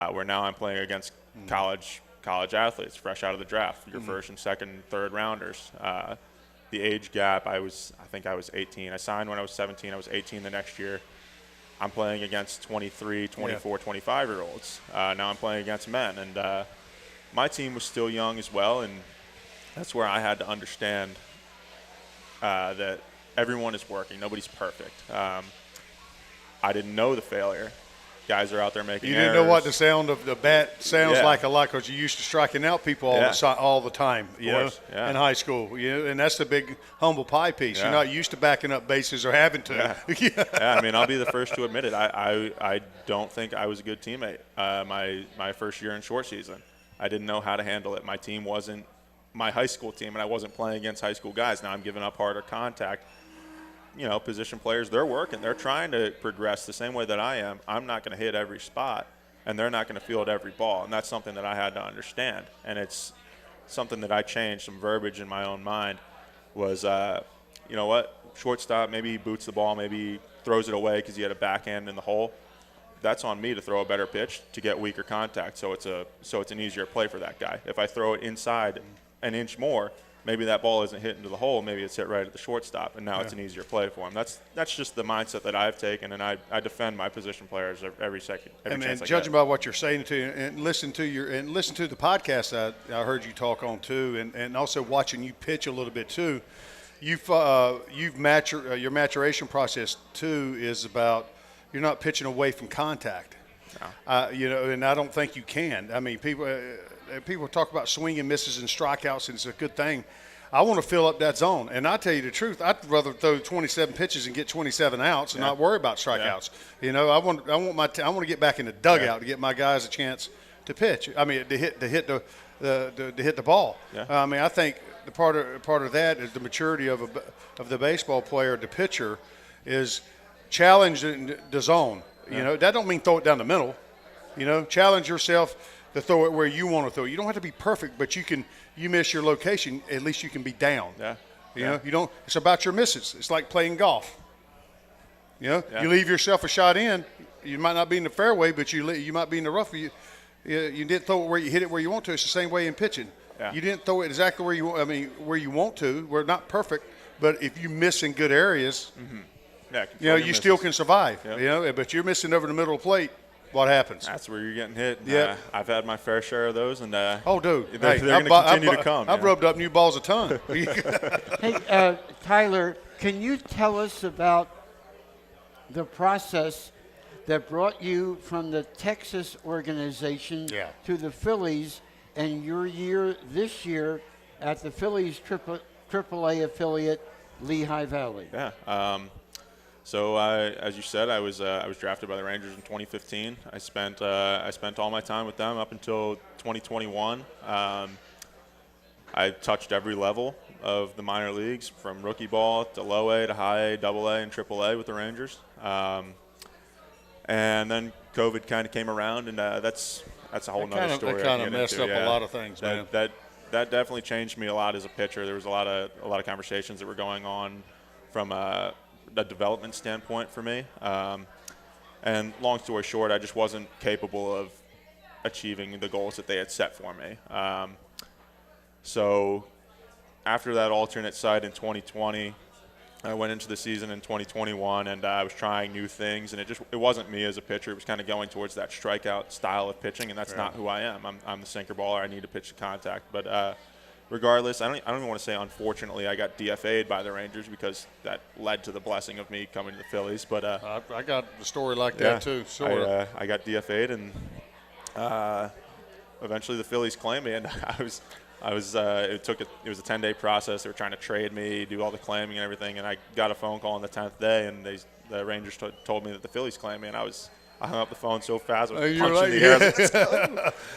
where now I'm playing against college athletes fresh out of the draft, your first and second, third rounders. The age gap, I think I was 18. I signed when I was 17. I was 18 the next year. I'm playing against 23, 24, 25-year-olds. Now I'm playing against men. And my team was still young as well, and that's where I had to understand that everyone is working. Nobody's perfect. I didn't know the failure. Guys are out there making errors. You didn't know what the sound of the bat sounds like a lot because you used to striking out people all the time, in high school. And that's the big humble pie piece. You're not used to backing up bases or having to. I mean, I'll be the first to admit it. I don't think I was a good teammate my first year in short season. I didn't know how to handle it. My team wasn't my high school team, and I wasn't playing against high school guys. Now I'm giving up harder contact. Position players, they're working. They're trying to progress the same way that I am. I'm not going to hit every spot, and they're not going to field every ball. And that's something that I had to understand. And it's something that I changed, some verbiage in my own mind was, shortstop, maybe he boots the ball, maybe he throws it away because he had a backhand in the hole. That's on me to throw a better pitch to get weaker contact, so it's an easier play for that guy. If I throw it inside an inch more, maybe that ball isn't hit into the hole. Maybe it's hit right at the shortstop, and now it's an easier play for him. That's just the mindset that I've taken, and I defend my position players every chance I get. Judging by what you're saying and listen to the podcast I heard you talk on too, and also watching you pitch a little bit too. Your maturation process too is about you're not pitching away from contact. No. And I don't think you can. I mean, people talk about swing and misses and strikeouts, and it's a good thing. I want to fill up that zone, and I tell you the truth, I'd rather throw 27 pitches and get 27 outs and not worry about strikeouts. Yeah. I want to get back in the dugout to get my guys a chance to pitch. I mean, to hit the ball. Yeah. I mean, I think the part of that is the maturity of the baseball player, the pitcher, is challenge the zone. Yeah. That don't mean throw it down the middle. Challenge yourself to throw it where you want to throw it. You don't have to be perfect, but you miss your location, at least you can be down. Yeah. You don't. It's about your misses. It's like playing golf. You leave yourself a shot in. You might not be in the fairway, but you might be in the rough. You didn't throw it where you hit it where you want to. It's the same way in pitching. Yeah. You didn't throw it exactly where you want. I mean, where you want to. We're not perfect, but if you miss in good areas, you still can survive. Yep. But you're missing over the middle of the plate. What happens? That's where you're getting hit. Yeah, I've had my fair share of those, and they're going to continue to come. I've rubbed up new balls a ton. Hey, Tyler, can you tell us about the process that brought you from the Texas organization to the Phillies and your year this year at the Phillies AAA affiliate, Lehigh Valley? Yeah. So as you said, I was drafted by the Rangers in 2015. I spent all my time with them up until 2021. I touched every level of the minor leagues, from rookie ball to low A to high A, double A, and triple A with the Rangers. And then COVID kind of came around, and that's a whole nother story. That kind of messed up a lot of things, man. That definitely changed me a lot as a pitcher. There was a lot of conversations that were going on from a development standpoint for me. And long story short, I just wasn't capable of achieving the goals that they had set for me. So after that alternate site in 2020, I went into the season in 2021, and I was trying new things, and it wasn't me as a pitcher. It was kind of going towards that strikeout style of pitching, and that's not who I am. I'm the sinker baller. I need to pitch to contact. But regardless, I don't even want to say unfortunately I got DFA'd by the Rangers, because that led to the blessing of me coming to the Phillies. But I got a story like that too. Sure. I got DFA'd, and eventually the Phillies claimed me, and it was a 10-day process. They were trying to trade me, do all the claiming and everything, and I got a phone call on the 10th day, and the Rangers told me that the Phillies claimed me, and I hung up the phone so fast, I was punching the air.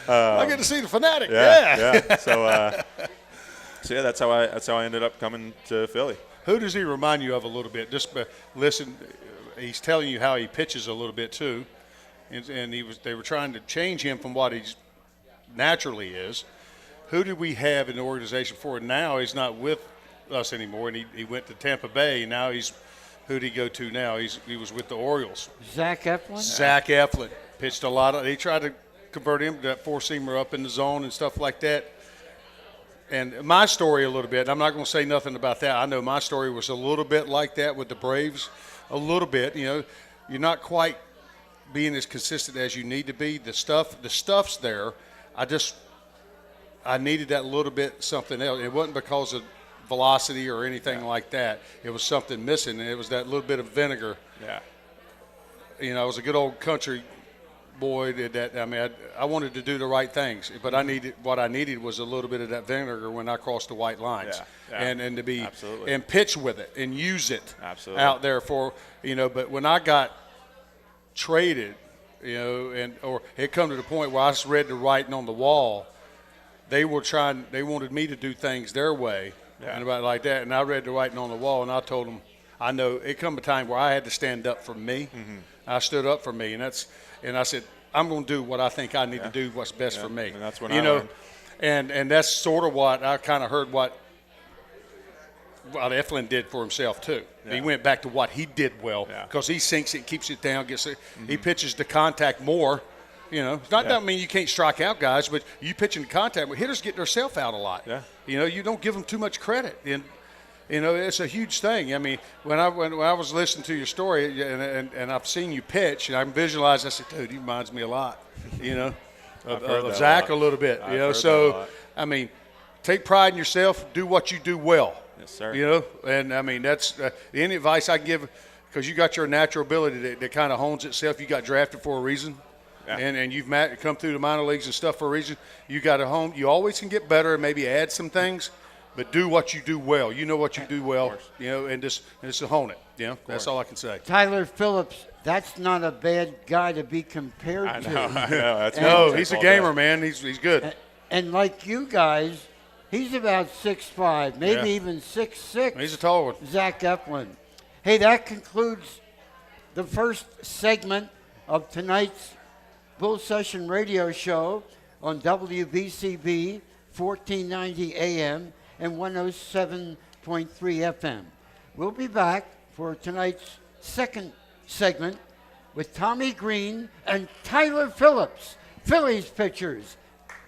I get to see the fanatic. Yeah. So that's how I ended up coming to Philly. Who does he remind you of a little bit? Just listen, he's telling you how he pitches a little bit too, and they were trying to change him from what he naturally is. Who did we have in the organization for? Now he's not with us anymore, and he went to Tampa Bay. Now who did he go to now? He was with the Orioles. Zach Eflin? Zach Eflin pitched a lot. He tried to convert him to that four-seamer up in the zone and stuff like that. And my story a little bit, I'm not going to say nothing about that. I know my story was a little bit like that with the Braves, a little bit. You know, you're not quite being as consistent as you need to be. The stuff's there. I needed that little bit something else. It wasn't because of velocity or anything like that. It was something missing, and it was that little bit of vinegar. Yeah. You know, I was a good old country boy. I wanted to do the right things, but what I needed was a little bit of that vinegar when I crossed the white lines, and to be Absolutely. and pitch with it and use it Absolutely. out there for But when I got traded, or it come to the point where I just read the writing on the wall, they wanted me to do things their way and about like that, and I read the writing on the wall, and I told them, I know it come a time where I had to stand up for me. Mm-hmm. I stood up for me, and I said, I'm going to do what I think I need to do, what's best for me. And that's when I learned. And that's sort of what I kind of heard what Eflin did for himself too. Yeah. He went back to what he did well because he sinks it, keeps it down, he pitches to contact more. It's not that mean you can't strike out guys, but you pitch into contact. But hitters get themselves out a lot. Yeah. You don't give them too much credit, and it's a huge thing. I mean, when I was listening to your story and I've seen you pitch, and I visualized, I said, dude, he reminds me a lot, of Zach a little bit. So I mean, take pride in yourself, do what you do well. Yes, sir. And I mean, that's any advice I can give, because you got your natural ability that kind of hones itself. You got drafted for a reason. Yeah. And you've come through the minor leagues and stuff for a reason. You got a home. You always can get better and maybe add some things, but do what you do well. You know what you do well, and just hone it. That's all I can say. Tyler Phillips, that's not a bad guy to be compared to. I know. He's a gamer, man. He's good. And like you guys, he's about 6'5", maybe even 6'6". He's a tall one. Zach Eflin. Hey, that concludes the first segment of tonight's Bull Session Radio Show on WBCB 1490 AM and 107.3 FM. We'll be back for tonight's second segment with Tommy Greene and Tyler Phillips, Phillies pitchers,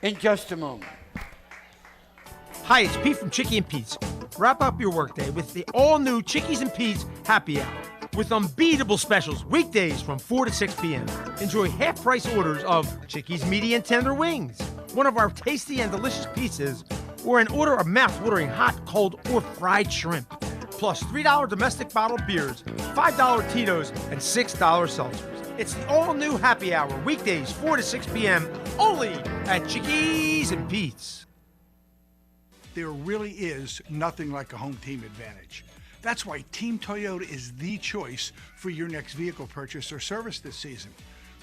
in just a moment. Hi, it's Pete from Chickie and Pete's. Wrap up your workday with the all-new Chickies and Pete's Happy Hour with unbeatable specials weekdays from 4 to 6 p.m. Enjoy half-price orders of Chickies Meaty and Tender Wings, one of our tasty and delicious pizzas, or an order of mouth-watering hot, cold, or fried shrimp. Plus $3 domestic bottled beers, $5 Tito's, and $6 seltzers. It's the all-new Happy Hour weekdays 4 to 6 p.m. only at Chickies and Pete's. There really is nothing like a home team advantage. That's why Team Toyota is the choice for your next vehicle purchase or service this season.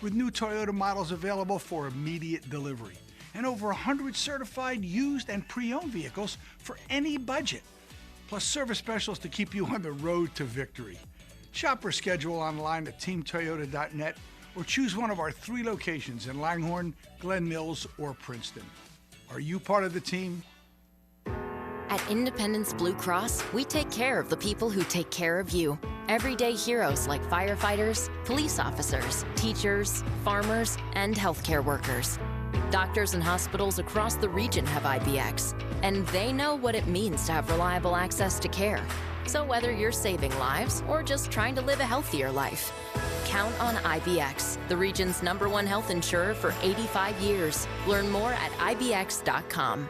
With new Toyota models available for immediate delivery and over 100 certified used and pre-owned vehicles for any budget. Plus service specials to keep you on the road to victory. Shop or schedule online at teamtoyota.net or choose one of our 3 locations in Langhorne, Glen Mills, or Princeton. Are you part of the team? At Independence Blue Cross, we take care of the people who take care of you. Everyday heroes like firefighters, police officers, teachers, farmers, and healthcare workers. Doctors and hospitals across the region have IBX, and they know what it means to have reliable access to care. So whether you're saving lives or just trying to live a healthier life, count on IBX, the region's #1 health insurer for 85 years. Learn more at IBX.com.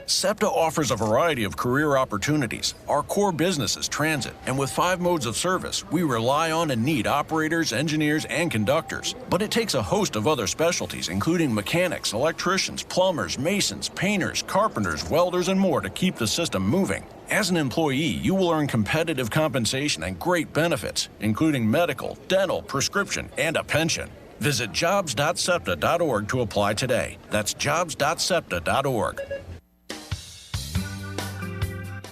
SEPTA offers a variety of career opportunities. Our core business is transit, and with 5 modes of service, we rely on and need operators, engineers, and conductors. But it takes a host of other specialties, including mechanics, electricians, plumbers, masons, painters, carpenters, welders, and more to keep the system moving. As an employee, you will earn competitive compensation and great benefits, including medical, dental, prescription, and a pension. Visit jobs.septa.org to apply today. That's jobs.septa.org.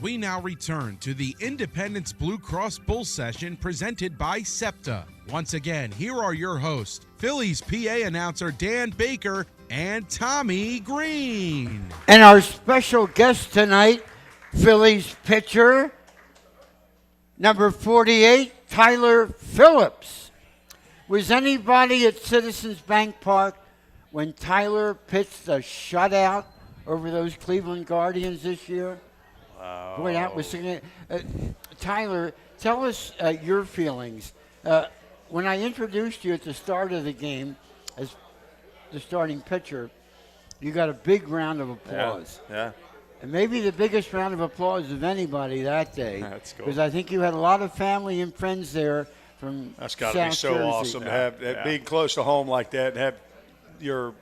We now return to the Independence Blue Cross Bull Session presented by SEPTA. Once again, here are your hosts, Phillies PA announcer Dan Baker and Tommy Greene. And our special guest tonight, Phillies pitcher, number 48, Tyler Phillips. Was anybody at Citizens Bank Park when Tyler pitched a shutout over those Cleveland Guardians this year? Wow. Boy, that was Tyler, tell us your feelings. When I introduced you at the start of the game as the starting pitcher, you got a big round of applause. Yeah. And maybe the biggest round of applause of anybody that day. That's cool. Because I think you had a lot of family and friends there from That's got to South be so Jersey. awesome to have being close to home like that and have your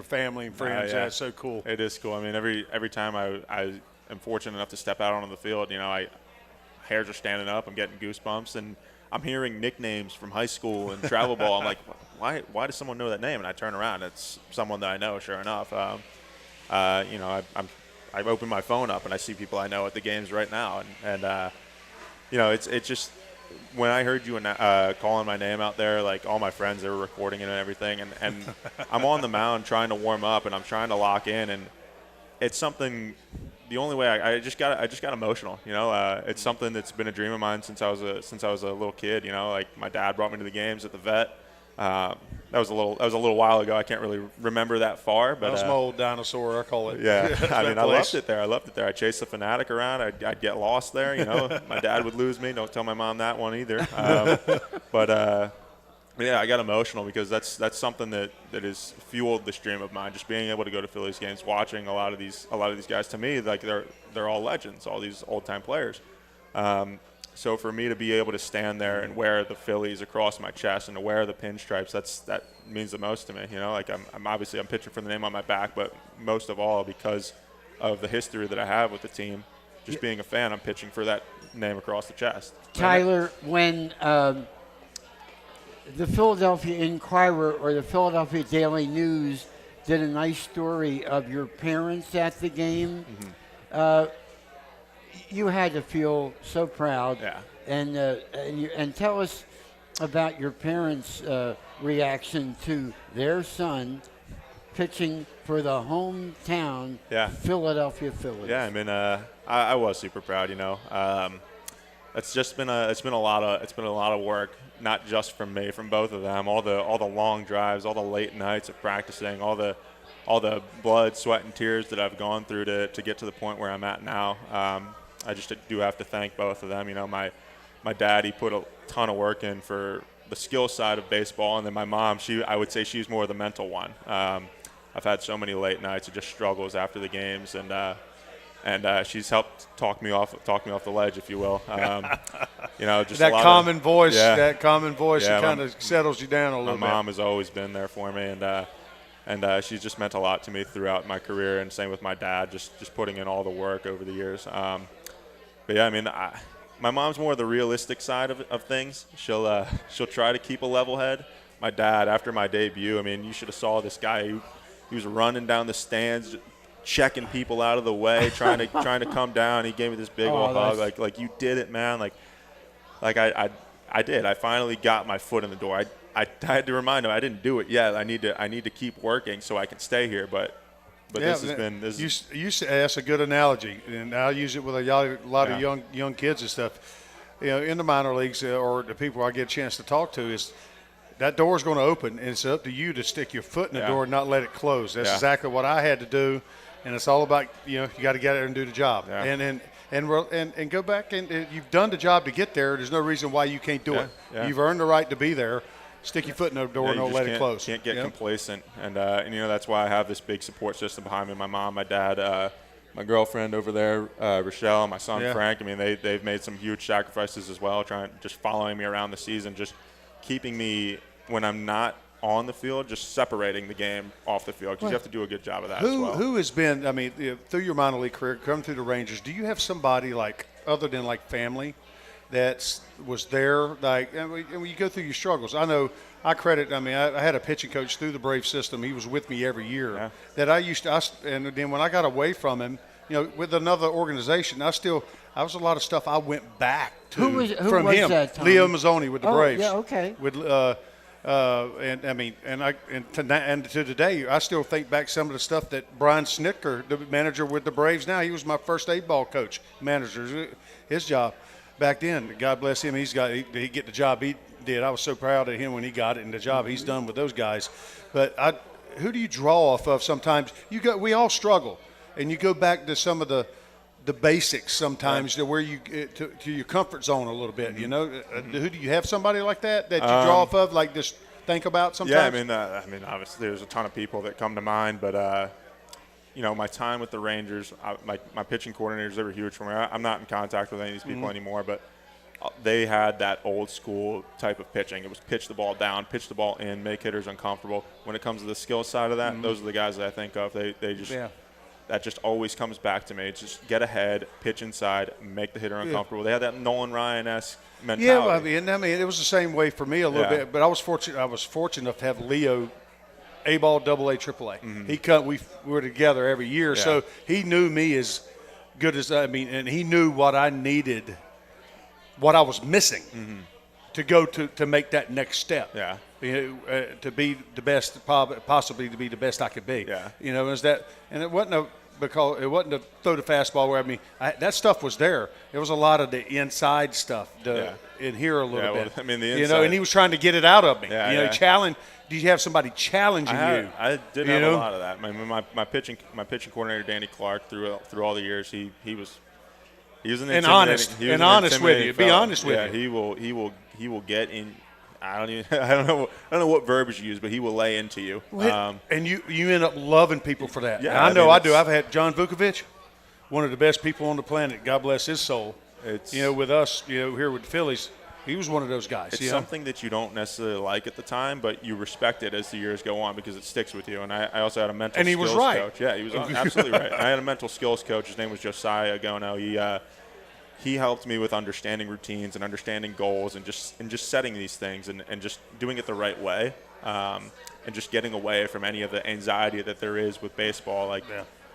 family and friends. Yeah. That's so cool. It is cool. I mean, every time I am fortunate enough to step out onto the field, hairs are standing up. I'm getting goosebumps, and I'm hearing nicknames from high school and travel ball. I'm like, why does someone know that name? And I turn around, it's someone that I know. Sure enough, I've opened my phone up and I see people I know at the games right now, and it's just when I heard you calling my name out there, like all my friends, they were recording it and everything, and I'm on the mound trying to warm up and I'm trying to lock in, and it's something. The only way I just got emotional, It's something that's been a dream of mine since I was a little kid, Like my dad brought me to the games at the vet. That was a little while ago. I can't really remember that far, but that was my old dinosaur, I call it. Yeah, I mean, I loved it there. I chased the Fanatic around. I'd get lost there. My dad would lose me. Don't tell my mom that one either. Yeah, I got emotional because that's something that has fueled this dream of mine. Just being able to go to Phillies games, watching a lot of these guys. To me, like they're all legends, all these old time players. So for me to be able to stand there and wear the Phillies across my chest and to wear the pinstripes, that means the most to me. Like I'm obviously pitching for the name on my back, but most of all because of the history that I have with the team. Just being a fan, I'm pitching for that name across the chest. Tyler, when the Philadelphia Inquirer or the Philadelphia Daily News did a nice story of your parents at the game, you had to feel so proud. Yeah. And tell us about your parents' reaction to their son pitching for the hometown Philadelphia Phillies. Yeah, I mean, I was super proud. It's been a lot of work, not just from me, from both of them. All the long drives, all the late nights of practicing, all the blood, sweat, and tears that I've gone through to get to the point where I'm at now. I just do have to thank both of them. My dad, he put a ton of work in for the skill side of baseball, and then my mom, I would say she's more the mental one. I've had so many late nights of just struggles after the games, and she's helped talk me off the ledge, if you will. Just that common voice, that kind of settles you down a little bit. My mom has always been there for me, and she's just meant a lot to me throughout my career, and same with my dad, just putting in all the work over the years. But yeah, I mean, my mom's more the realistic side of things. She'll try to keep a level head. My dad, after my debut, I mean, you should have saw this guy. He was running down the stands, checking people out of the way, trying to come down. He gave me this big old hug, like you did it, man. Like I did. I finally got my foot in the door. I had to remind him I didn't do it yet. I need to keep working so I can stay here. But this has been that's a good analogy, and I'll use it with a lot of young kids and stuff. In the minor leagues or the people I get a chance to talk to is that door's going to open, and it's up to you to stick your foot in the door and not let it close. That's exactly what I had to do, and it's all about you got to get there and do the job, and go back and you've done the job to get there. There's no reason why you can't do it. Yeah. You've earned the right to be there. Stick your foot in the door and don't let it close. Can't get complacent, and that's why I have this big support system behind me. My mom, my dad, my girlfriend over there, Rochelle, my son Frank. I mean, they've made some huge sacrifices as well, just following me around the season, just keeping me when I'm not on the field, just separating the game off the field because you have to do a good job of that as well. Who has been? I mean, through your minor league career, come through the Rangers, do you have somebody other than family? That was there, and when you go through your struggles. I know I had a pitching coach through the Brave system. He was with me every year. That I used to, and then when I got away from him, with another organization, I was a lot of stuff I went back to who was him. That, Tommy? Leo Mazzoni with the Braves. Yeah, okay. With and to today, I still think back some of the stuff that Brian Snitker, the manager with the Braves now, he was my first 8-ball coach, manager, his job. Back then, God bless him, he get the job did. I was so proud of him when he got it and the job he's done with those guys. But who do you draw off of sometimes? We all struggle, and you go back to some of the basics sometimes to where you to your comfort zone a little bit. You know, who do you have somebody like that you draw off of, like just think about sometimes? Yeah, I mean, obviously there's a ton of people that come to mind, but you know, my time with the Rangers, my pitching coordinators, they were huge for me. I'm not in contact with any of these people anymore, but they had that old school type of pitching. It was pitch the ball down, pitch the ball in, make hitters uncomfortable. When it comes to the skill side of that, those are the guys that I think of. They just that just always comes back to me. It's just get ahead, pitch inside, make the hitter uncomfortable. They had that Nolan Ryan-esque mentality. Yeah, well, I mean, it was the same way for me a little bit. But I was fortunate enough to have Leo, A-ball, AA, AAA. We were together every year, so he knew me as good as and he knew what I needed, what I was missing to go to make that next step. Yeah. You know, to be the best, possibly to be the best I could be. Yeah. You know, and it wasn't to throw the fastball where that stuff was there. It was a lot of the inside stuff in here a little bit. Well, I mean, the inside. You know, and he was trying to get it out of me. Yeah, you know, challenge. Did you have somebody challenging you? I did have a lot of that. My pitching coordinator Danny Clark through all the years he was an honest with you. Be honest with you. Yeah, he will get in. I don't know what verbiage you use, but he will lay into you. And you end up loving people for that. Yeah, I know I do. I've had John Vukovic, one of the best people on the planet. God bless his soul. With us, here with the Phillies, he was one of those guys. It's something that you don't necessarily like at the time, but you respect it as the years go on because it sticks with you. And I also had a mental skills coach. And he was right. Coach. Yeah, he was absolutely right. I had a mental skills coach. His name was Josiah Gono. He helped me with understanding routines and understanding goals and just setting these things and just doing it the right way and just getting away from any of the anxiety that there is with baseball.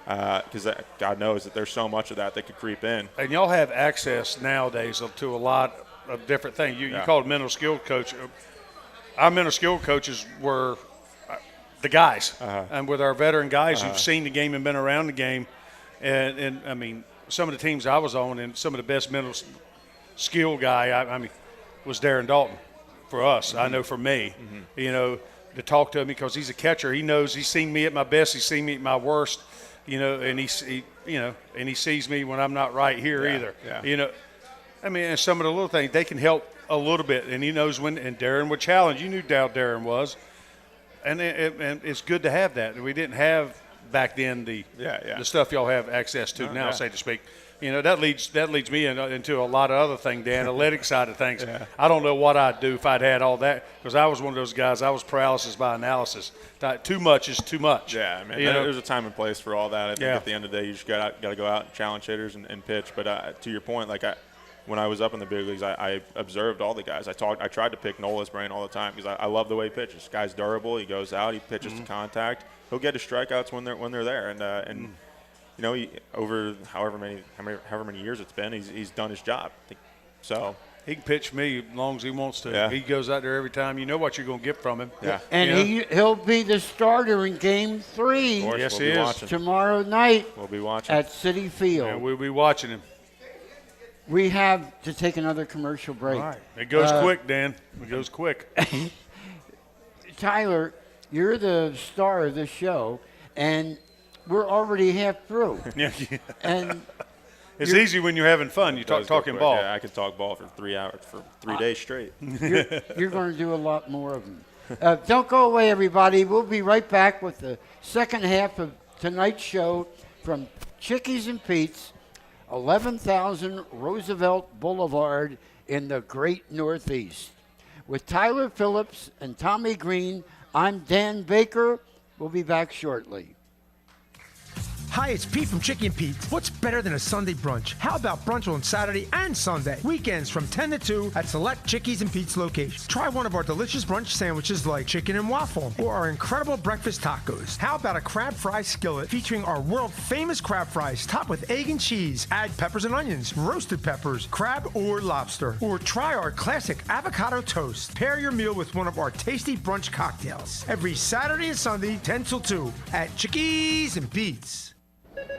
Because God knows that there's so much of that could creep in. And y'all have access nowadays to a lot of different things. You called mental skill coach. Our mental skill coaches were the guys, and with our veteran guys who've seen the game and been around the game, and I mean, some of the teams I was on and some of the best mental skill guy, was Darren Dalton for us. I know for me, to talk to him because he's a catcher. He knows he's seen me at my best. He's seen me at my worst, and he sees me when I'm not right here either. Yeah. And some of the little things, they can help a little bit. And he knows when, and Darren would challenge. You knew how Darren was. And it's good to have that. We didn't have back then the stuff y'all have access to now, so to speak. That leads me into a lot of other things, the analytic side of things. Yeah. I don't know what I'd do if I'd had all that because I was one of those guys. I was paralysis by analysis. Too much is too much. Yeah, there's a time and place for all that. I think at the end of the day, you just got to go out and challenge hitters and pitch. But to your point, when I was up in the big leagues, I observed all the guys. I tried to pick Nola's brain all the time because I love the way he pitches. This guy's durable. He goes out. He pitches to contact. He'll get his strikeouts when they're there. And he, over however many years it's been, he's done his job. So he can pitch me as long as he wants to. Yeah. He goes out there every time. You know what you're going to get from him. Yeah. And he'll be the starter in Game 3. Of course, yes, he is. Watching. Tomorrow night. We'll be watching at Citi Field. Yeah, we'll be watching him. We have to take another commercial break. All right. It goes quick, Dan. It goes quick. Tyler, you're the star of this show, and we're already half through. Yeah. And it's easy when you're having fun. You talking ball. Yeah, I could talk ball for 3 hours, for 3 days straight. You're going to do a lot more of them. Don't go away, everybody. We'll be right back with the second half of tonight's show from Chickies and Pete's, 11,000 Roosevelt Boulevard in the Great Northeast. With Tyler Phillips and Tommy Greene, I'm Dan Baker. We'll be back shortly. Hi, it's Pete from Chicky and Pete's. What's better than a Sunday brunch? How about brunch on Saturday and Sunday? Weekends from 10 to 2 at select Chickies and Pete's locations. Try one of our delicious brunch sandwiches like chicken and waffle or our incredible breakfast tacos. How about a crab fry skillet featuring our world-famous crab fries topped with egg and cheese? Add peppers and onions, roasted peppers, crab or lobster. Or try our classic avocado toast. Pair your meal with one of our tasty brunch cocktails. Every Saturday and Sunday, 10 till 2 at Chickies and Pete's.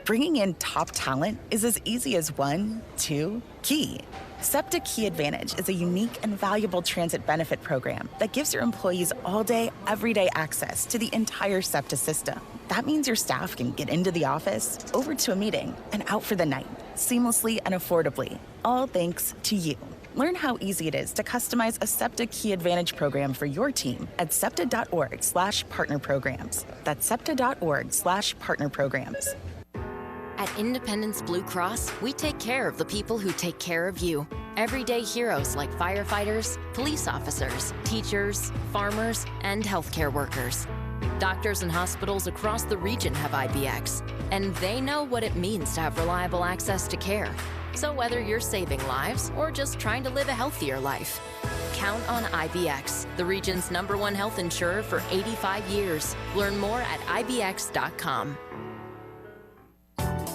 Bringing in top talent is as easy as 1, 2, key. SEPTA Key Advantage is a unique and valuable transit benefit program that gives your employees all-day, everyday access to the entire SEPTA system. That means your staff can get into the office, over to a meeting, and out for the night, seamlessly and affordably, all thanks to you. Learn how easy it is to customize a SEPTA Key Advantage program for your team at SEPTA.org/partnerprograms. That's SEPTA.org/partnerprograms. At Independence Blue Cross, we take care of the people who take care of you. Everyday heroes like firefighters, police officers, teachers, farmers, and healthcare workers. Doctors and hospitals across the region have IBX, and they know what it means to have reliable access to care. So whether you're saving lives or just trying to live a healthier life, count on IBX, the region's #1 health insurer for 85 years. Learn more at IBX.com.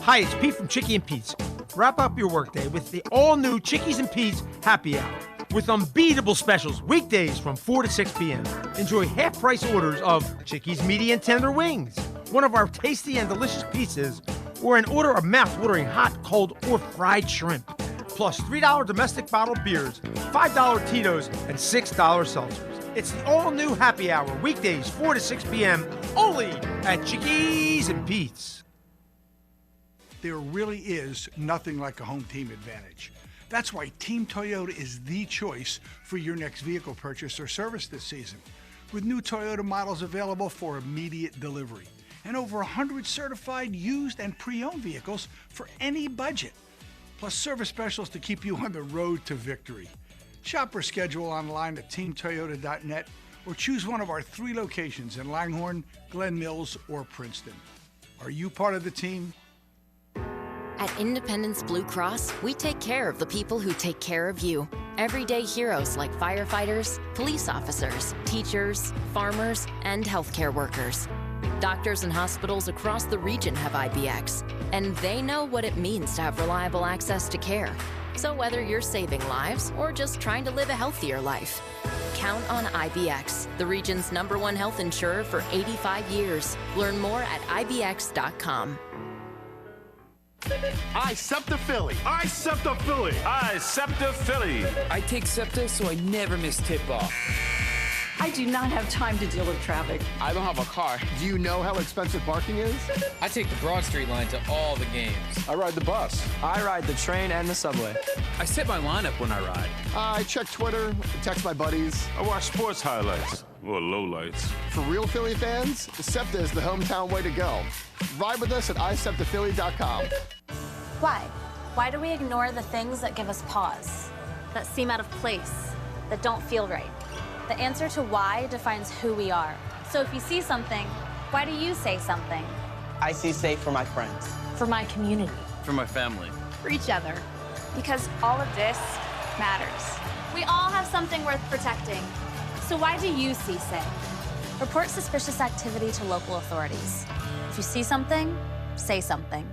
Hi, it's Pete from Chickie and Pete's. Wrap up your workday with the all-new Chickies and Pete's Happy Hour with unbeatable specials weekdays from 4 to 6 p.m. Enjoy half-price orders of Chickies medium and tender wings, one of our tasty and delicious pizzas, or an order of mouth-watering hot, cold, or fried shrimp. Plus $3 domestic bottled beers, $5 Tito's, and $6 seltzers. It's the all-new Happy Hour weekdays 4 to 6 p.m. only at Chickies and Pete's. There really is nothing like a home team advantage. That's why Team Toyota is the choice for your next vehicle purchase or service this season. With new Toyota models available for immediate delivery and over 100 certified used and pre-owned vehicles for any budget. Plus service specials to keep you on the road to victory. Shop or schedule online at teamtoyota.net or choose one of our 3 locations in Langhorne, Glen Mills, or Princeton. Are you part of the team? At Independence Blue Cross, we take care of the people who take care of you. Everyday heroes like firefighters, police officers, teachers, farmers, and healthcare workers. Doctors and hospitals across the region have IBX, and they know what it means to have reliable access to care. So whether you're saving lives or just trying to live a healthier life, count on IBX, the region's #1 health insurer for 85 years. Learn more at IBX.com. I SEPTA Phillie. I SEPTA Phillie. I SEPTA Phillie. I take SEPTA so I never miss tip-off. I do not have time to deal with traffic. I don't have a car. Do you know how expensive parking is? I take the Broad Street line to all the games. I ride the bus. I ride the train and the subway. I set my lineup when I ride. I check Twitter, text my buddies. I watch sports highlights or lowlights. For real Philly fans, SEPTA is the hometown way to go. Ride with us at iseptaphilly.com. Why? Why do we ignore the things that give us pause, that seem out of place, that don't feel right? The answer to why defines who we are. So if you see something, why do you say something? I see safe for my friends. For my community. For my family. For each other. Because all of this matters. We all have something worth protecting. So why do you see safe? Report suspicious activity to local authorities. If you see something, say something.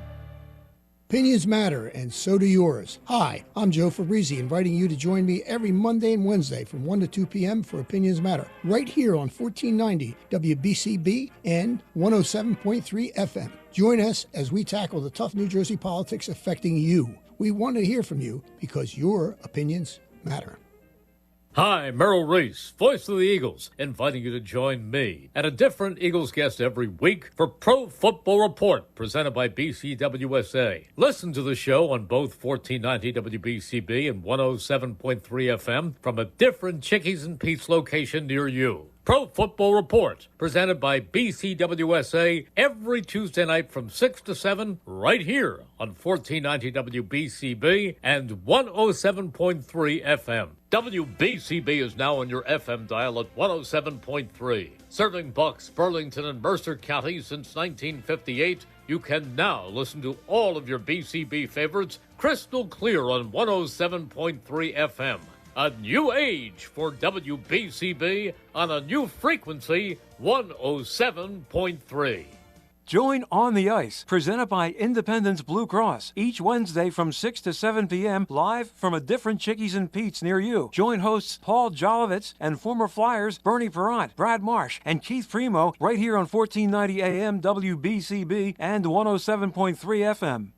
Opinions matter, and so do yours. Hi, I'm Joe Fabrizi, inviting you to join me every Monday and Wednesday from 1 to 2 p.m. for Opinions Matter, right here on 1490 WBCB and 107.3 FM. Join us as we tackle the tough New Jersey politics affecting you. We want to hear from you because your opinions matter. Hi, Merrill Reese, voice of the Eagles, inviting you to join me and a different Eagles guest every week for Pro Football Report, presented by BCWSA. Listen to the show on both 1490 WBCB and 107.3 FM from a different Chickies and Pete's location near you. Pro Football Report, presented by BCWSA every Tuesday night from 6 to 7, right here on 1490 WBCB and 107.3 FM. WBCB is now on your FM dial at 107.3. Serving Bucks, Burlington, and Mercer counties since 1958, you can now listen to all of your BCB favorites crystal clear on 107.3 FM. A new age for WBCB on a new frequency, 107.3. Join On the Ice, presented by Independence Blue Cross, each Wednesday from 6 to 7 p.m., live from a different Chickies and Pete's near you. Join hosts Paul Jolovitz and former Flyers Bernie Perrant, Brad Marsh, and Keith Primo right here on 1490 AM WBCB and 107.3 FM.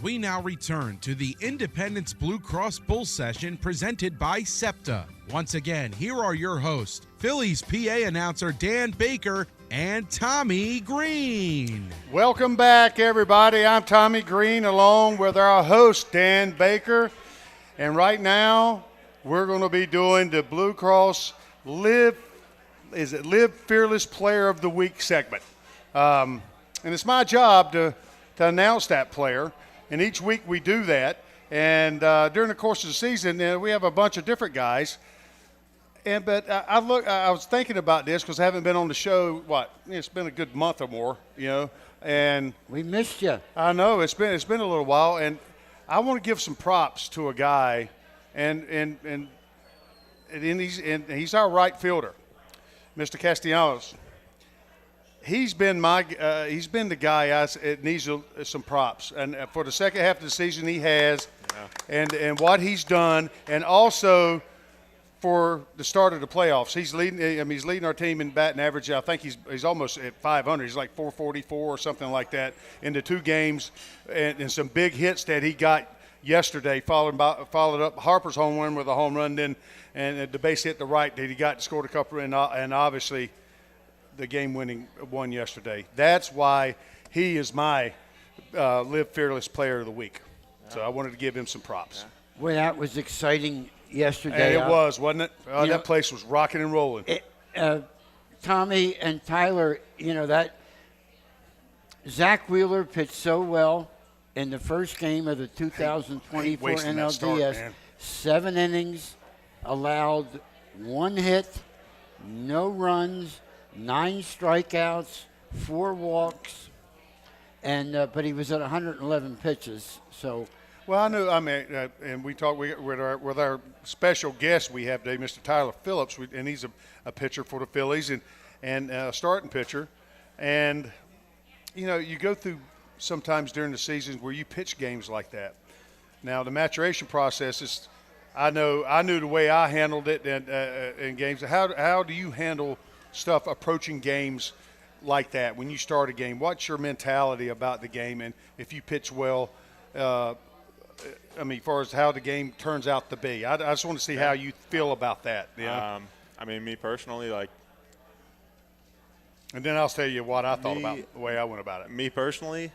we now return to the Independence Blue Cross Bull Session presented by SEPTA. Once again, here are your hosts, Phillies PA announcer Dan Baker and Tommy Greene. Welcome back, everybody. I'm Tommy Greene along with our host, Dan Baker. And right now, we're going to be doing the Blue Cross Live Fearless Player of the Week segment. And it's my job to announce that player. And each week we do that. And during the course of the season, we have a bunch of different guys. But I was thinking about this because I haven't been on the show. It's been a good month or more, And we missed you. I know it's been a little while, and I want to give some props to a guy, and he's our right fielder, Mr. Castellanos. He's been the guy it needs some props, and for the second half of the season he has, and what he's done, and also for the start of the playoffs. He's leading our team in batting average. I think he's almost at 500. He's like 444 or something like that in the 2 games, and some big hits that he got yesterday, followed up Harper's home run with a home run, and the base hit to right that he got, scored a couple, and obviously the game-winning one yesterday. That's why he is my Live Fearless Player of the Week. So I wanted to give him some props. Well, that was exciting yesterday. And it was, wasn't it? That place was rocking and rolling. Tommy and Tyler, that Zach Wheeler pitched so well in the first game of the 2024 NLDS. 7 innings, allowed 1 hit, no runs, 9 strikeouts, 4 walks, and but he was at 111 pitches. So. Well, I knew. And we talked with our special guest we have today, Mr. Tyler Phillips, and he's a pitcher for the Phillies and a starting pitcher. And you go through sometimes during the seasons where you pitch games like that. Now the maturation process is. I knew the way I handled it in games. How do you handle stuff approaching games like that when you start a game? What's your mentality about the game, and if you pitch well? As far as how the game turns out to be. I just want to see how you feel about that. Yeah. Me personally, and then I'll tell you what I thought about the way I went about it. Me personally,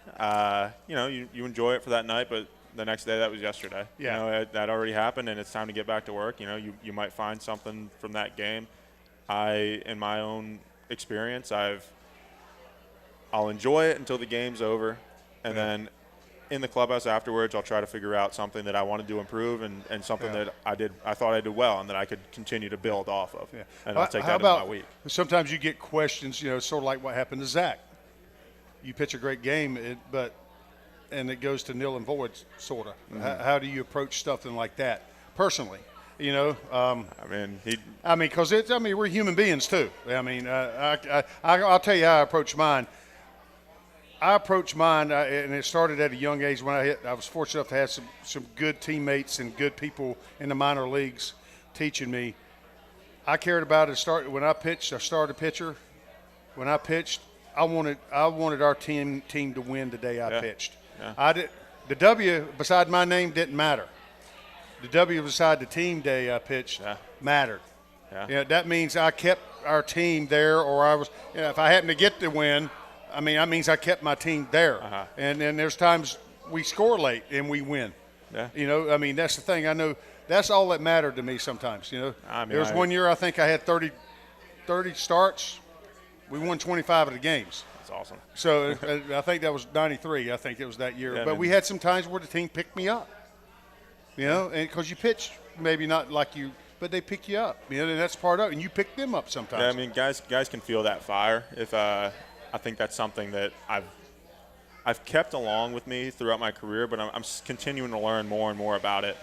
you enjoy it for that night, but the next day, that was yesterday. Yeah. That already happened, and it's time to get back to work. You might find something from that game. In my own experience, I'll enjoy it until the game's over, and then in the clubhouse afterwards, I'll try to figure out something that I wanted to improve and something that I thought I did well and that I could continue to build off of. Yeah. And I'll take that into my week. Sometimes you get questions, sort of like what happened to Zach. You pitch a great game, and it goes to nil and void, sort of. Mm-hmm. How do you approach something like that personally? Because we're human beings too. I'll tell you how I approach mine. And it started at a young age when I was fortunate enough to have some good teammates and good people in the minor leagues teaching me. I cared about it. When I pitched, I started a pitcher. When I pitched, I wanted our team to win the day I pitched. Yeah. The W beside my name didn't matter. The W beside the team day I pitched mattered. Yeah. That means I kept our team there, or I was. If I happened to get the win. That means I kept my team there. Uh-huh. And there's times we score late and we win. Yeah. That's the thing. I know that's all that mattered to me sometimes, There was one year I think I had 30 starts. We won 25 of the games. That's awesome. So I think that was 93. I think it was that year. But we had some times where the team picked me up, and because you pitch maybe not like you, but they pick you up, and that's part of it. And you pick them up sometimes. Yeah, guys can feel that fire. If I think that's something that I've kept along with me throughout my career, but I'm continuing to learn more and more about it.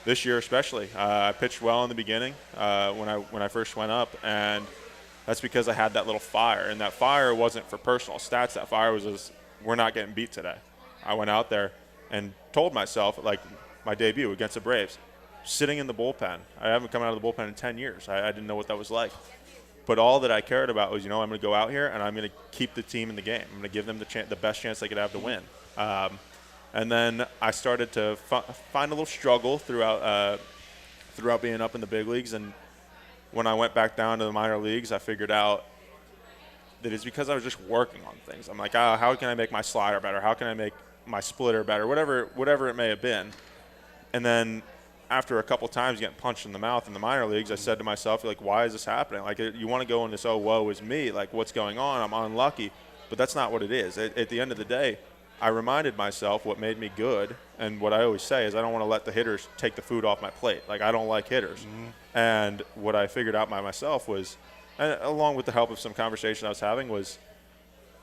This year especially, I pitched well in the beginning when I first went up, and that's because I had that little fire. And that fire wasn't for personal stats. That fire was just, we're not getting beat today. I went out there and told myself, like my debut against the Braves, sitting in the bullpen. I haven't come out of the bullpen in 10 years. I didn't know what that was like. But all that I cared about was, I'm going to go out here and I'm going to keep the team in the game. I'm going to give them the best chance they could have to win. And And then I started to find a little struggle throughout being up in the big leagues. And when I went back down to the minor leagues, I figured out that it's because I was just working on things. I'm like, how can I make my slider better? How can I make my splitter better? Whatever it may have been. And then after a couple times getting punched in the mouth in the minor leagues, I said to myself, like, why is this happening? Like, you want to go in this, oh, woe is me. Like, what's going on? I'm unlucky. But that's not what it is. At the end of the day, I reminded myself what made me good, and what I always say is I don't want to let the hitters take the food off my plate. Like, I don't like hitters. Mm-hmm. And what I figured out by myself was, and along with the help of some conversation I was having, was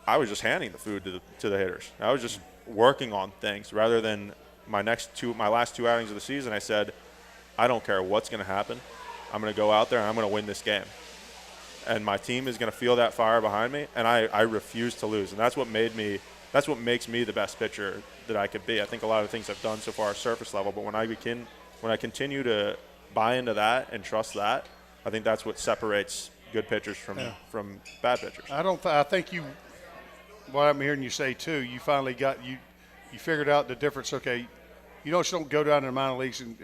I was just handing the food to the hitters. I was just working on things rather than my last 2 outings of the season. I said, I don't care what's going to happen. I'm going to go out there and I'm going to win this game. And my team is going to feel that fire behind me, and I refuse to lose. And that's what makes me the best pitcher that I could be. I think a lot of things I've done so far are surface level, but when I continue to buy into that and trust that, I think that's what separates good pitchers from bad pitchers. I think what I'm hearing you say too, you finally you figured out the difference. Okay, you just don't go down to the minor leagues and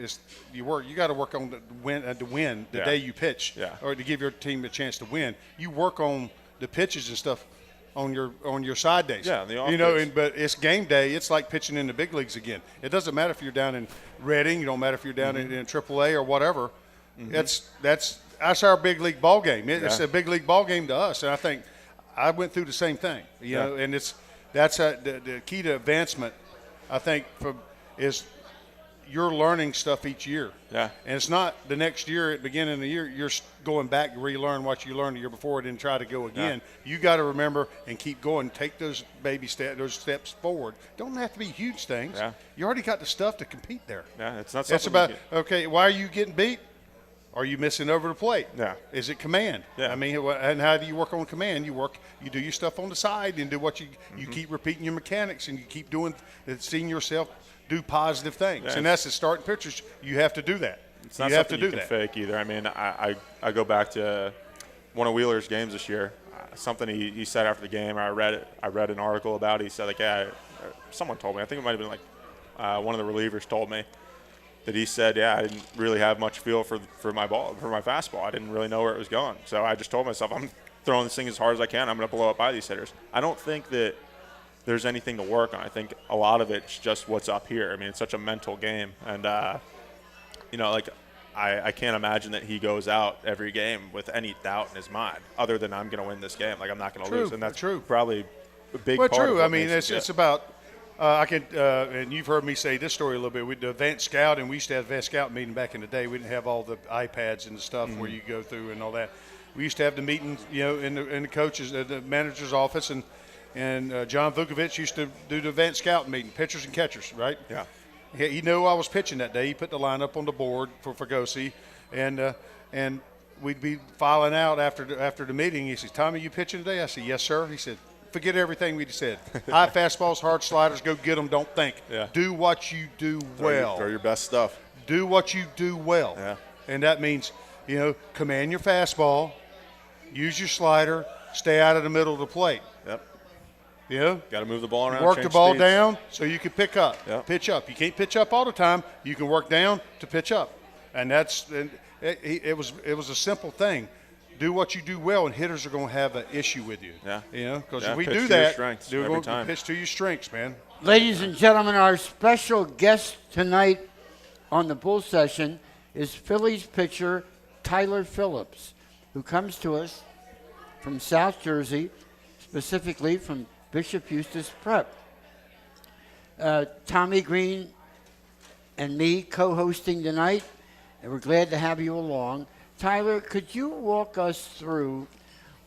you got to work on the win the day you pitch, or to give your team a chance to win. You work on the pitches and stuff on your side days. Yeah, the off days. But it's game day. It's like pitching in the big leagues again. It doesn't matter if you're down in Reading. It don't matter if you're down in AAA or whatever. Mm-hmm. That's our big league ball game. It's a big league ball game to us, and I think I went through the same thing. You know, and that's the key to advancement. I think is you're learning stuff each year. Yeah. And it's not the next year at the beginning of the year you're going back to relearn what you learned the year before and then try to go again. Yeah. You got to remember and keep going. Take those those steps forward. Don't have to be huge things. Yeah. You already got the stuff to compete there. Yeah, it's not something. It's about, okay, why are you getting beat? Are you missing over the plate? Yeah. Is it command? Yeah. I mean, and how do you work on command? You do your stuff on the side and do what you keep repeating your mechanics and you keep seeing yourself do positive things. Yeah. And that's the starting pitchers. You have to do that. It's not something you can fake either. I mean, I go back to one of Wheeler's games this year. Something he said after the game. I read an article about it. He said, like, someone told me. I think it might have been like one of the relievers told me that he said, I didn't really have much feel for my fastball. I didn't really know where it was going. So I just told myself, I'm throwing this thing as hard as I can. I'm going to blow up by these hitters. I don't think that there's anything to work on. I think a lot of it's just what's up here. I mean, it's such a mental game. And, like I can't imagine that he goes out every game with any doubt in his mind other than I'm going to win this game. Like, I'm not going to lose. And that's probably a big part of it. I mean, it's about and you've heard me say this story a little bit. With the Advanced Scout, and we used to have Advanced Scout meeting back in the day. We didn't have all the iPads and the stuff where you go through and all that. We used to have the meetings, in the coaches, the manager's office, and John Vukovic used to do the Advanced Scout meeting, pitchers and catchers, right? Yeah. He knew I was pitching that day. He put the lineup on the board for Fagosi, and we'd be filing out after the meeting. He said, "Tommy, you pitching today?" I said, "Yes, sir." He said, "Forget everything we just said. High fastballs, hard sliders, go get them. Don't think. Yeah. Do what you do well. Throw your best stuff. Do what you do well." Yeah. And that means, command your fastball, use your slider, stay out of the middle of the plate. Got to move the ball around. Work the ball speeds down so you can pick up. Yep. Pitch up. You can't pitch up all the time. You can work down to pitch up, and it was a simple thing. Do what you do well, and hitters are going to have an issue with you. Yeah. Because if we do that, they're going to pitch to your strengths, man. Ladies and gentlemen, our special guest tonight on the Bull Session is Phillies pitcher Tyler Phillips, who comes to us from South Jersey, specifically from Bishop Eustace Prep. Tommy Greene and me co-hosting tonight, and we're glad to have you along. Tyler, could you walk us through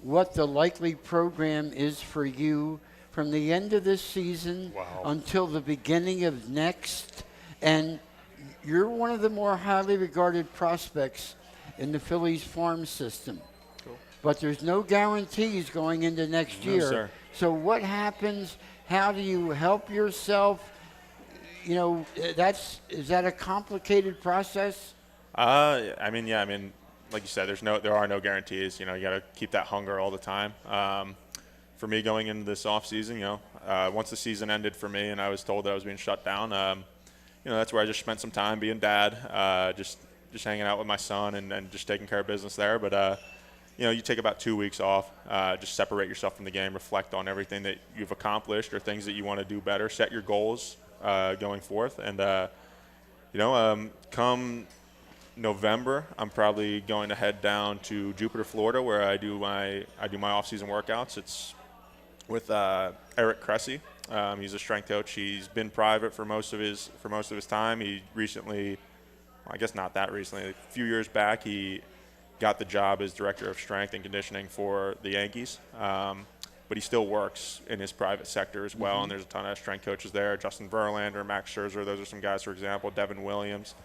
what the likely program is for you from the end of this season until the beginning of next? And you're one of the more highly regarded prospects in the Phillies farm system. Cool. But there's no guarantees going into next year. Sir. So what happens? How do you help yourself? Is that a complicated process? I mean, like you said, there are no guarantees. You got to keep that hunger all the time. for me going into this off season, once the season ended for me and I was told that I was being shut down, that's where I just spent some time being dad, just hanging out with my son and just taking care of business there. But you take about 2 weeks off, just separate yourself from the game, reflect on everything that you've accomplished or things that you want to do better, set your goals going forth, and come November, I'm probably going to head down to Jupiter, Florida, where I do my off-season workouts. It's with Eric Cressy. He's a strength coach. He's been private for most of his time. He recently, I guess not that recently, a few years back, he got the job as director of strength and conditioning for the Yankees. But he still works in his private sector as well, and there's a ton of strength coaches there. Justin Verlander, Max Scherzer, those are some guys, for example. Devin Williams.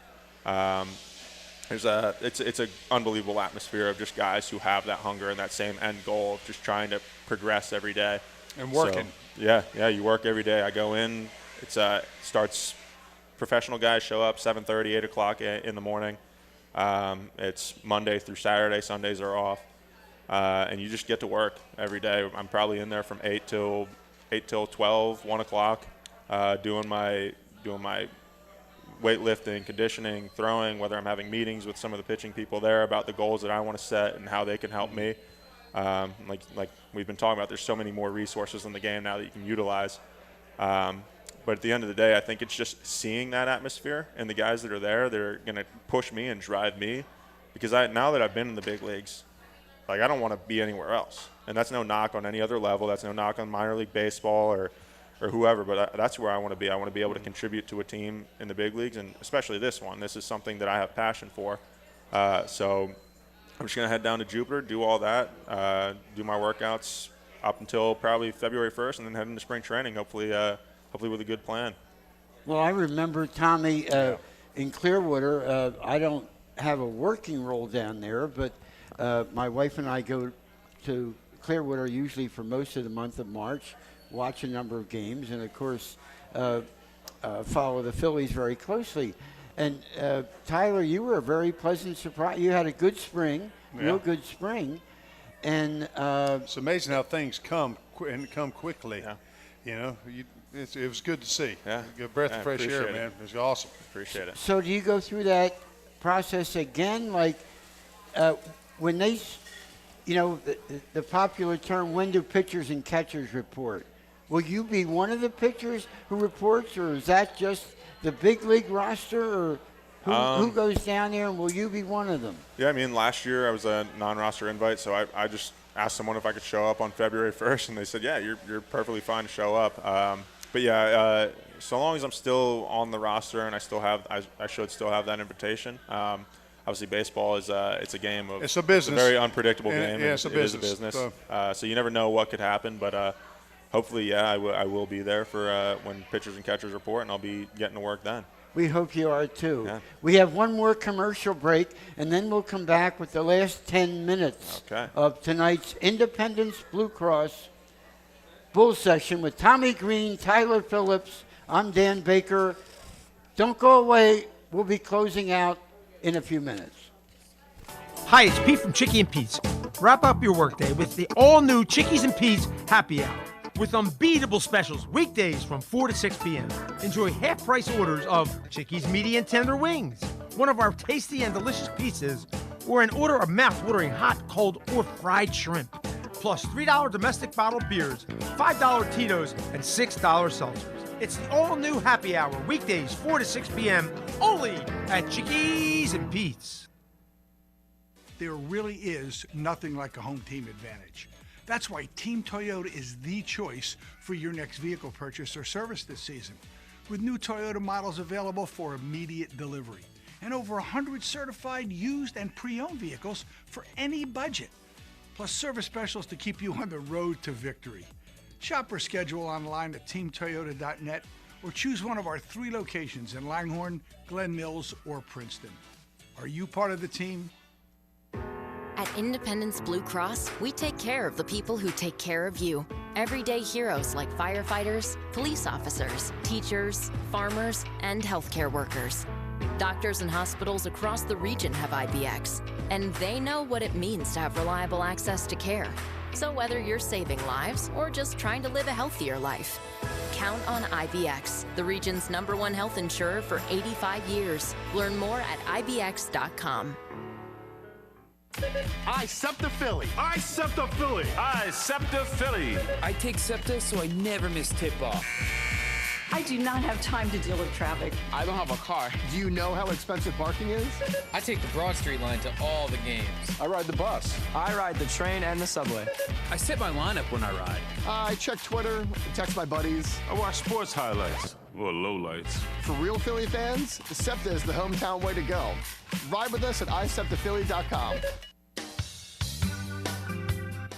It's an unbelievable atmosphere of just guys who have that hunger and that same end goal of just trying to progress every day. And working. So, yeah, you work every day. I go in. It starts. Professional guys show up 7:30, 8 o'clock in the morning. It's Monday through Saturday. Sundays are off, and you just get to work every day. I'm probably in there from 8 till 12, 1 o'clock, doing my weightlifting, conditioning, throwing, whether I'm having meetings with some of the pitching people there about the goals that I want to set and how they can help me. Like we've been talking about, there's so many more resources in the game now that you can utilize. But at the end of the day, I think it's just seeing that atmosphere and the guys that are there, they're going to push me and drive me, because now that I've been in the big leagues, I don't want to be anywhere else. And that's no knock on any other level. That's no knock on minor league baseball or whoever, but that's where I want to be. I want to be able to contribute to a team in the big leagues, and especially this one. This is something that I have passion for. So I'm just going to head down to Jupiter, do all that, do my workouts up until probably February 1st, and then head into spring training, hopefully with a good plan. Well, I remember, Tommy, in Clearwater, I don't have a working role down there, but my wife and I go to Clearwater usually for most of the month of March, watch a number of games, and, of course, follow the Phillies very closely. And, Tyler, you were a very pleasant surprise. You had a good spring, real good spring. And it's amazing how things come quickly. Yeah. It was good to see. Yeah. Good breath of fresh air, man. It was awesome. Appreciate it. So do you go through that process again? When they, the popular term, when do pitchers and catchers report? Will you be one of the pitchers who reports, or is that just the big league roster, or who goes down there, and will you be one of them? Yeah, last year I was a non-roster invite, so I just asked someone if I could show up on February 1st, and they said, yeah, you're perfectly fine to show up. But yeah, so long as I'm still on the roster and I should still have that invitation. Obviously, baseball is it's a game of it's a business. It's a very unpredictable game. Yeah, it's a business. It is a business. So you never know what could happen, but hopefully, I will be there for when pitchers and catchers report, and I'll be getting to work then. We hope you are too. Yeah. We have one more commercial break, and then we'll come back with the last 10 minutes of tonight's Independence Blue Cross Bull Session with Tommy Greene, Tyler Phillips. I'm Dan Baker. Don't go away. We'll be closing out in a few minutes. Hi, it's Pete from Chickie and Pete's. Wrap up your workday with the all-new Chickies and Pete's Happy Hour, with unbeatable specials weekdays from 4 to 6 p.m. Enjoy half-price orders of Chickies medium tender wings, one of our tasty and delicious pizzas, or an order of mouth-watering hot, cold, or fried shrimp. Plus $3 domestic bottled beers, $5 Tito's, and $6 seltzers. It's the all-new Happy Hour, weekdays 4 to 6 p.m., only at Chickies and Pete's. There really is nothing like a home team advantage. That's why Team Toyota is the choice for your next vehicle purchase or service this season. With new Toyota models available for immediate delivery and over 100 certified used and pre-owned vehicles for any budget. Plus service specials to keep you on the road to victory. Shop or schedule online at teamtoyota.net or choose one of our 3 locations in Langhorne, Glen Mills, or Princeton. Are you part of the team? At Independence Blue Cross, we take care of the people who take care of you. Everyday heroes like firefighters, police officers, teachers, farmers, and healthcare workers. Doctors and hospitals across the region have IBX, and they know what it means to have reliable access to care. So whether you're saving lives or just trying to live a healthier life, count on IBX, the region's #1 health insurer for 85 years. Learn more at IBX.com. I SEPTA Philly. I SEPTA Philly. I SEPTA Philly. I take SEPTA so I never miss tip-off. I do not have time to deal with traffic. I don't have a car. Do you know how expensive parking is? I take the Broad Street line to all the games. I ride the bus. I ride the train and the subway. I set my lineup when I ride. I check Twitter, text my buddies. I watch sports highlights or lowlights. For real Philly fans, SEPTA is the hometown way to go. Ride with us at iseptaphilly.com.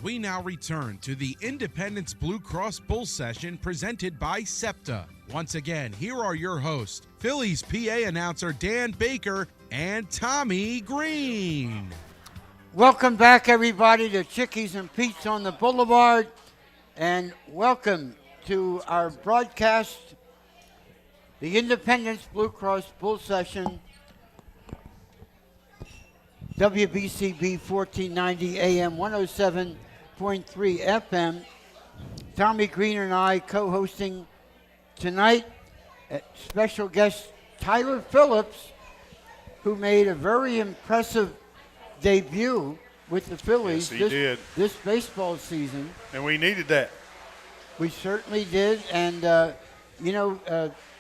We now return to the Independence Blue Cross Bull Session presented by SEPTA. Once again, here are your hosts, Phillies PA announcer Dan Baker and Tommy Greene. Welcome back, everybody, to Chickies and Pete's on the Boulevard, and welcome to our broadcast, the Independence Blue Cross Bull Session, WBCB 1490 AM 107.3 FM. Tommy Greene and I co-hosting tonight. Special guest Tyler Phillips, who made a very impressive debut with the Phillies this baseball season. And we needed that. We certainly did. And,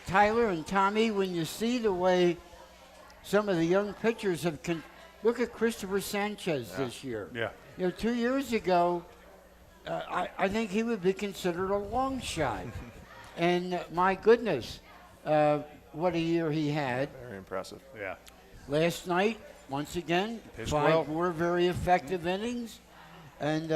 Tyler and Tommy, when you see the way some of the young pitchers have look at Christopher Sanchez this year. Yeah. 2 years ago, I think he would be considered a long shot. And my goodness, what a year he had. Very impressive. Yeah. Last night, once again, Pitched 5 well. more very effective innings. And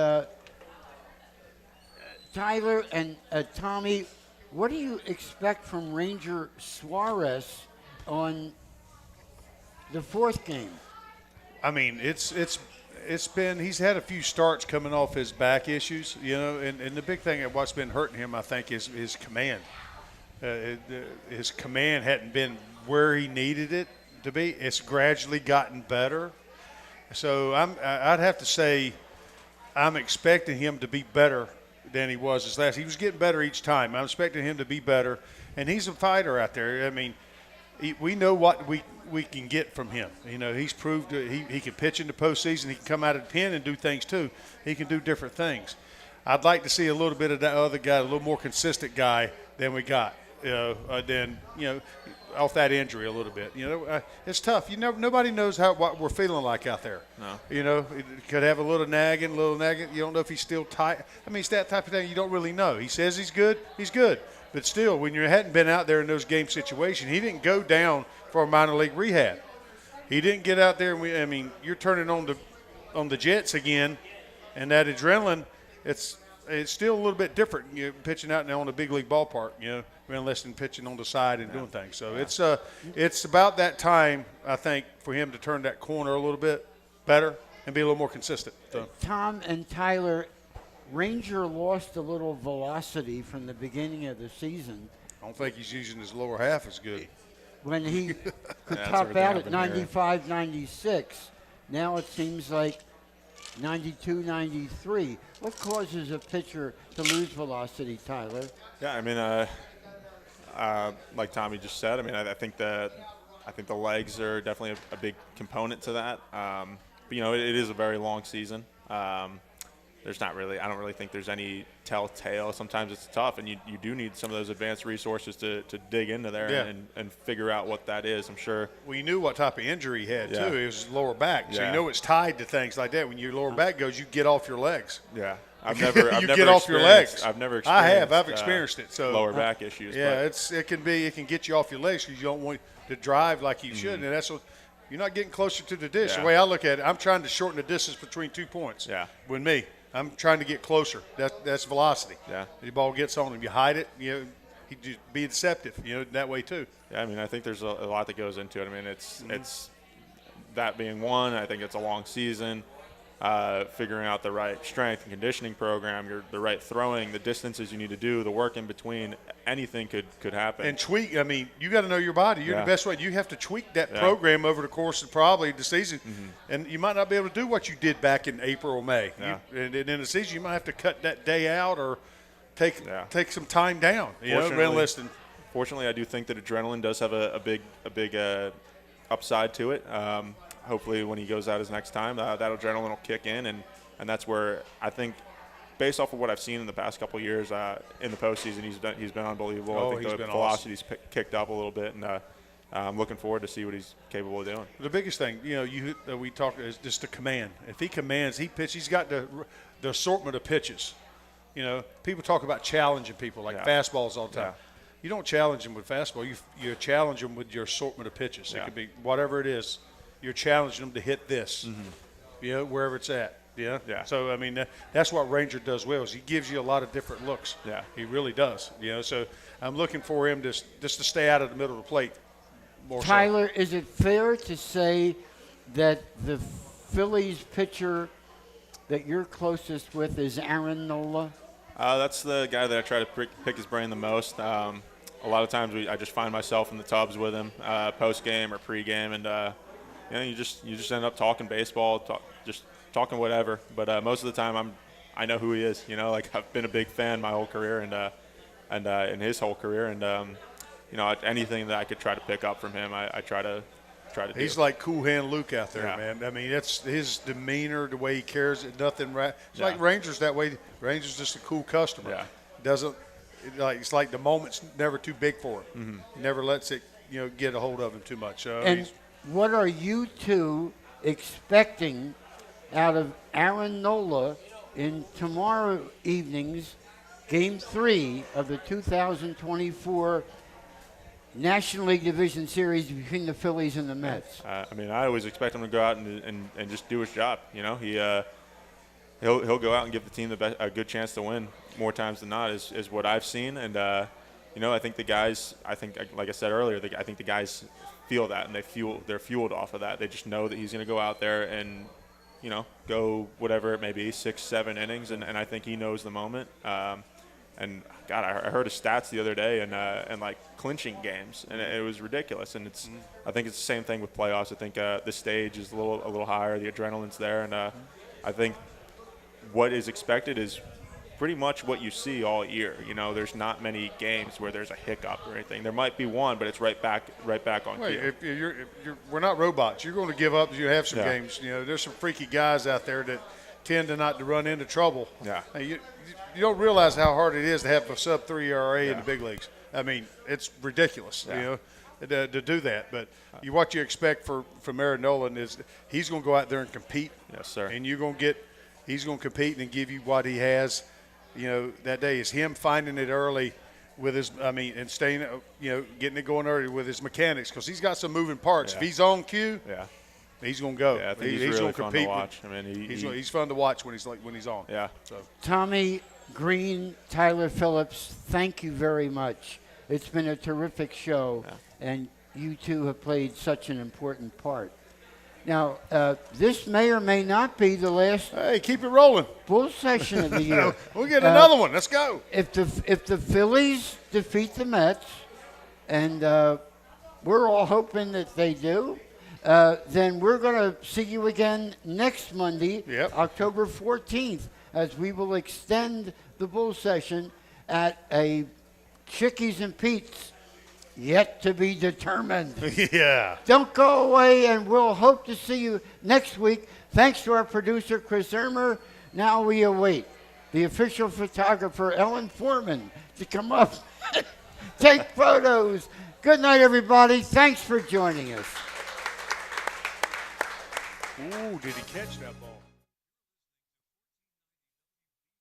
Tyler and Tommy, what do you expect from Ranger Suarez on the fourth game? I mean, it's been, he's had a few starts coming off his back issues, and the big thing of what's been hurting him, I think, is his command. His command hadn't been where he needed it to be. It's gradually gotten better. So I'd have to say I'm expecting him to be better than he was his last. He was getting better each time. I'm expecting him to be better, and he's a fighter out there. I mean, we know what we can get from him. He's proved that he can pitch in the postseason. He can come out of the pen and do things too. He can do different things. I'd like to see a little bit of that other guy, a little more consistent guy than we got. Off that injury a little bit. It's tough. Nobody knows what we're feeling like out there. No. It could have a little nagging. You don't know if he's still tight. I mean, it's that type of thing you don't really know. He says he's good. But still, when you hadn't been out there in those game situations, he didn't go down for a minor league rehab. He didn't get out there. You're turning on the jets again, and that adrenaline, it's still a little bit different. Pitching out now on a big league ballpark, unless than pitching on the side and doing things. So it's about that time, I think, for him to turn that corner a little bit better and be a little more consistent. So. Tom and Tyler, Ranger lost a little velocity from the beginning of the season. I don't think he's using his lower half as good. When he could top out at 95, 96. Now it seems like 92, 93. What causes a pitcher to lose velocity, Tyler? Yeah, like Tommy just said, I think the legs are definitely a big component to that. But it is a very long season. I don't really think there's any telltale. Sometimes it's tough, and you do need some of those advanced resources to dig into there and figure out what that is. I'm sure. Well, you knew what type of injury he had, too. It was his lower back. So it's tied to things like that. When your lower back goes, you get off your legs. Yeah. I've never get off your legs. I've never experienced I've experienced it. So lower back issues. Yeah, it can get you off your legs because you don't want to drive like you should. And that's what you're not getting closer to the dish. Yeah. The way I look at it, I'm trying to shorten the distance between 2 points. Yeah. With me. I'm trying to get closer. That's velocity. Yeah. The ball gets on him. You hide it. He just be deceptive. That way too. Yeah. I think there's a lot that goes into it. It's that being one. I think it's a long season. figuring out the right strength and conditioning program, the right throwing, the distances you need to do, the work in between. Anything could happen. And tweak. I mean, you got to know your body. You're the best way. You have to tweak that program over the course of probably the season, and you might not be able to do what you did back in April or May. Yeah. And in the season, you might have to cut that day out or take some time down. Fortunately, I do think that adrenaline does have a big upside to it. Hopefully, when he goes out his next time, that adrenaline will kick in, and that's where I think, based off of what I've seen in the past couple of years in the postseason, he's been unbelievable. Oh, I think the velocity's kicked up a little bit, and I'm looking forward to see what he's capable of doing. The biggest thing, we talked is just the command. If he commands, he pitches. He's got the assortment of pitches. People talk about challenging people like fastballs all the time. You don't challenge them with fastball. You challenge them with your assortment of pitches. It could be whatever it is. You're challenging them to hit this, wherever it's at. Yeah. So I mean, that's what Ranger does well. Is he gives you a lot of different looks. Yeah. He really does. So I'm looking for him just to stay out of the middle of the plate. Tyler, is it fair to say that the Phillies pitcher that you're closest with is Aaron Nola? That's the guy that I try to pick his brain the most. A lot of times I just find myself in the tubs with him post game or pre game, and you just end up talking baseball, just talking whatever. But most of the time I know who he is. I've been a big fan my whole career, and in his whole career, and anything that I could try to pick up from him, I try to do. He's like Cool Hand Luke out there, man. I mean, that's his demeanor, the way he cares. Nothing right. It's like Ranger's that way. Ranger's just a cool customer. Yeah. It's like the moment's never too big for him. He never lets it get a hold of him too much. And what are you two expecting out of Aaron Nola in tomorrow evening's Game 3 of the 2024 National League Division Series between the Phillies and the Mets? I always expect him to go out and just do his job. He'll go out and give the team a good chance to win more times than not is what I've seen. And, I think the guys, like I said earlier, I think the guys feel that, and they're fueled off of that. They just know that he's going to go out there and, go whatever it may be, 6-7 innings, and I think he knows the moment. And God, I heard his stats the other day, and like clinching games, and it was ridiculous. And I think it's the same thing with playoffs. I think the stage is a little higher, the adrenaline's there, and I think what is expected is pretty much what you see all year. There's not many games where there's a hiccup or anything. There might be one, but it's right back on cue. We're not robots. You're going to give up. You have some games. There's some freaky guys out there that tend to not to run into trouble. Yeah. You don't realize how hard it is to have a sub-3 ERA in the big leagues. I mean, it's ridiculous, to do that. But what you expect from Aaron Nolan is he's going to go out there and compete. Yes, sir. And he's going to compete and give you what he has. That day is him finding it early with and staying, getting it going early with his mechanics, because he's got some moving parts. Yeah. If he's on cue, he's going to go. Yeah, I think he's really fun to watch. He's fun to watch when he's on. Yeah. So Tommy Greene, Tyler Phillips, thank you very much. It's been a terrific show, and you two have played such an important part. Now, this may or may not be the last. Hey, keep it rolling. Bull session of the year. We'll get another one. Let's go. If the Phillies defeat the Mets, and we're all hoping that they do, then we're going to see you again next Monday, October 14th, as we will extend the Bull session at a Chickies and Pete's yet to be determined. Yeah. Don't go away, and we'll hope to see you next week. Thanks to our producer, Chris Ermer. Now we await the official photographer, Ellen Foreman, to come up and take photos. Good night, everybody. Thanks for joining us. Ooh, did he catch that ball?